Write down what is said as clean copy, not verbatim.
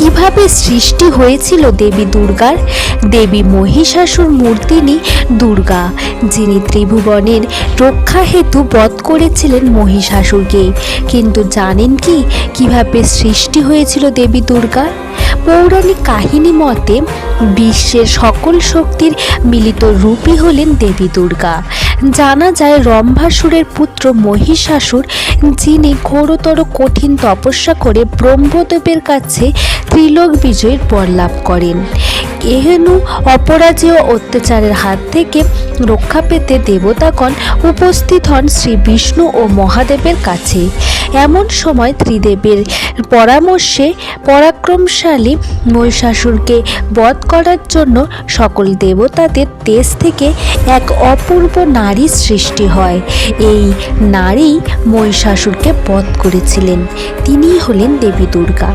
কিভাবে সৃষ্টি হয়েছিল দেবী দুর্গার? দেবী মহিষাসুর মূর্তিনি দুর্গা, যিনি ত্রিভুবনের রক্ষা হেতু বধ করেছিলেন মহিষাসুরকে। কিন্তু জানেন কি কিভাবে সৃষ্টি হয়েছিল দেবী দুর্গার? পৌরাণিক কাহিনী মতে বিশ্বের সকল শক্তির মিলিত রূপই হলেন দেবী দুর্গা। জানা যায় রম্ভাসুরের পুত্র মহিষাসুর, যিনি ঘোরতর কঠিন তপস্যা করে ব্রহ্মদেবের কাছে ত্রিলোক বিজয়ের বর লাভ করেন। এহেন অপরাজেয় অত্যাচারের হাত থেকে রক্ষা পেতে দেবতাগণ উপস্থিত হন শ্রী বিষ্ণু ও মহাদেবের কাছে। এমন সময় ত্রিদেবের পরামর্শে পরাক্রমশালী মহিষাসুরকে বধ করার জন্য সকল দেবতাদের দেশ থেকে এক অপূর্ব নারীর সৃষ্টি হয়। এই নারী মহিষাসুরকে বধ করেছিলেন, তিনিই হলেন দেবী দুর্গা।